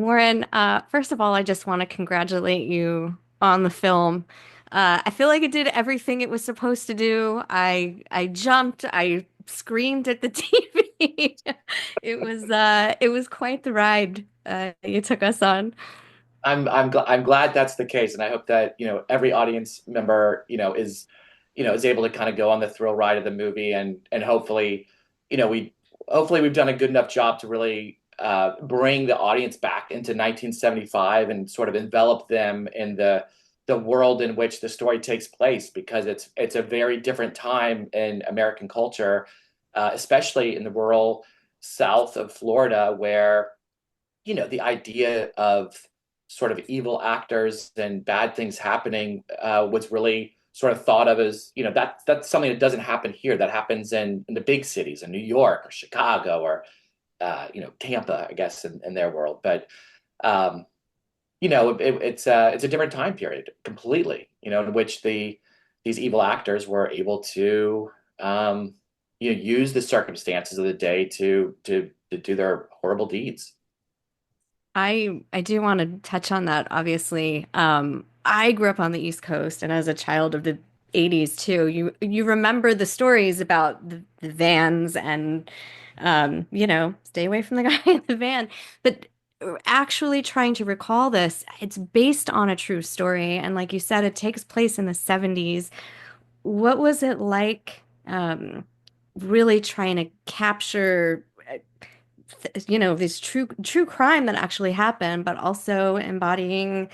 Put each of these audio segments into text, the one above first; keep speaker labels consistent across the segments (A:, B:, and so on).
A: Warren, first of all, I just want to congratulate you on the film. I feel like it did everything it was supposed to do. I jumped, I screamed at the TV. It was quite the ride you took us on.
B: I'm glad that's the case, and I hope that every audience member is able to kind of go on the thrill ride of the movie, and hopefully we hopefully we've done a good enough job to really bring the audience back into 1975 and sort of envelop them in the world in which the story takes place, because it's a very different time in American culture, especially in the rural south of Florida, where the idea of sort of evil actors and bad things happening was really sort of thought of as, that's something that doesn't happen here. That happens in the big cities, in New York or Chicago or Tampa, I guess, in their world. But it's a different time period completely, in which these evil actors were able to use the circumstances of the day to do their horrible deeds.
A: I do want to touch on that, obviously. I grew up on the East Coast, and as a child of the 80s too, you remember the stories about the vans and stay away from the guy in the van. But actually trying to recall this, it's based on a true story, and like you said, it takes place in the 70s. What was it like, really trying to capture this true crime that actually happened, but also embodying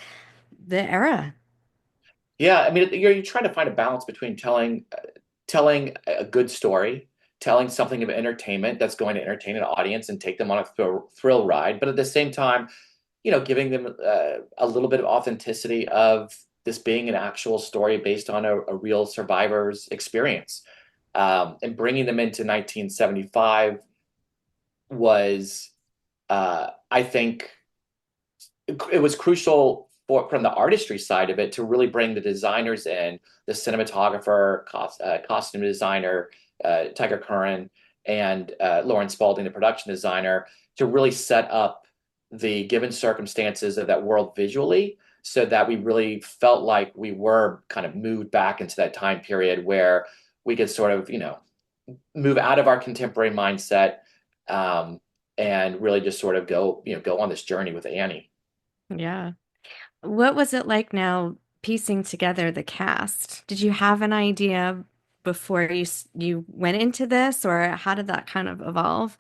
A: the era.
B: Yeah, I mean, you're trying to find a balance between telling a good story, telling something of entertainment that's going to entertain an audience and take them on a thrill ride, but at the same time, giving them a little bit of authenticity of this being an actual story based on a real survivor's experience. And bringing them into 1975 was, I think, it was crucial from the artistry side of it to really bring the designers in, the cinematographer, costume designer, Tiger Curran, and Lauren Spalding, the production designer, to really set up the given circumstances of that world visually, so that we really felt like we were kind of moved back into that time period where we could sort of, move out of our contemporary mindset, um, and really just sort of go on this journey with Annie.
A: Yeah. What was it like now piecing together the cast? Did you have an idea before you went into this, or how did that kind of evolve?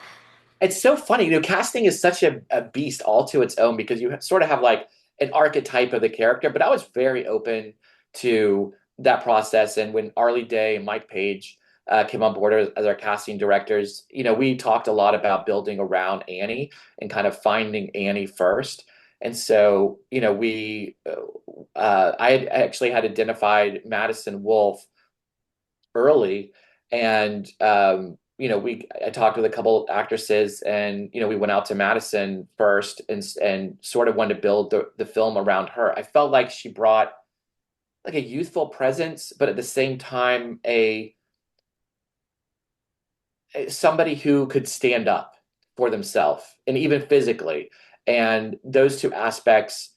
B: It's so funny. Casting is such a beast all to its own, because you sort of have like an archetype of the character, but I was very open to that process. And when Arlie Day and Mike Page came on board as our casting directors, we talked a lot about building around Annie and kind of finding Annie first. And so, I had actually had identified Madison Wolfe early, and I talked with a couple actresses, and we went out to Madison first, and sort of wanted to build the film around her. I felt like she brought like a youthful presence, but at the same time somebody who could stand up for themselves, and even physically. And those two aspects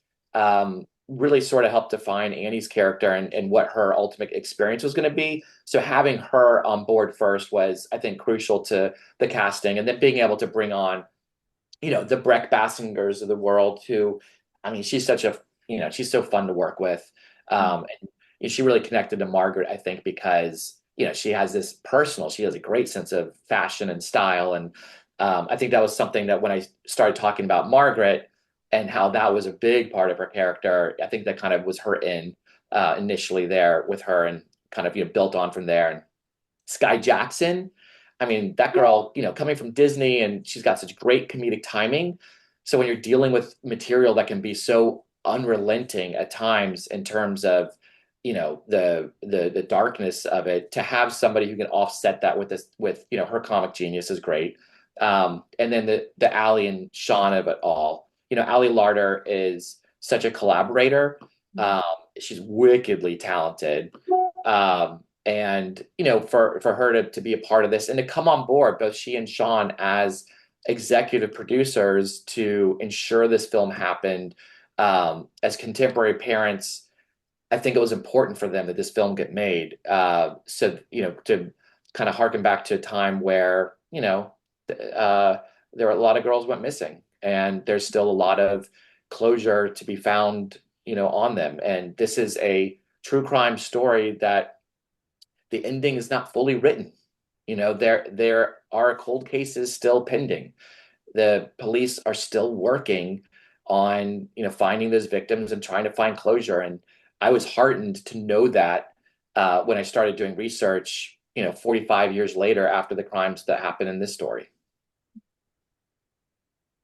B: really sort of helped define Annie's character, and what her ultimate experience was going to be. So having her on board first was, I think, crucial to the casting, and then being able to bring on, the Breck Bassingers of the world, who, I mean, she's so fun to work with. And she really connected to Margaret, I think, because, she has she has a great sense of fashion and style. And I think that was something that when I started talking about Margaret and how that was a big part of her character, I think that kind of was her initially there with her, and kind of, built on from there. And Sky Jackson, I mean, that girl, coming from Disney, and she's got such great comedic timing. So when you're dealing with material that can be so unrelenting at times in terms of, the darkness of it, to have somebody who can offset that with her comic genius is great. And then the Allie and Sean of it all. Allie Larder is such a collaborator. Um, she's wickedly talented. And for her to be a part of this and to come on board, both she and Sean, as executive producers to ensure this film happened. As contemporary parents, I think it was important for them that this film get made. So, to kind of harken back to a time where, there were a lot of girls went missing, and there's still a lot of closure to be found, on them. And this is a true crime story that the ending is not fully written. There are cold cases still pending. The police are still working on, finding those victims and trying to find closure. And I was heartened to know that when I started doing research, 45 years later after the crimes that happened in this story.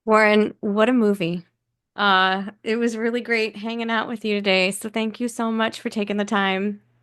A: Warren, what a movie. It was really great hanging out with you today. So thank you so much for taking the time.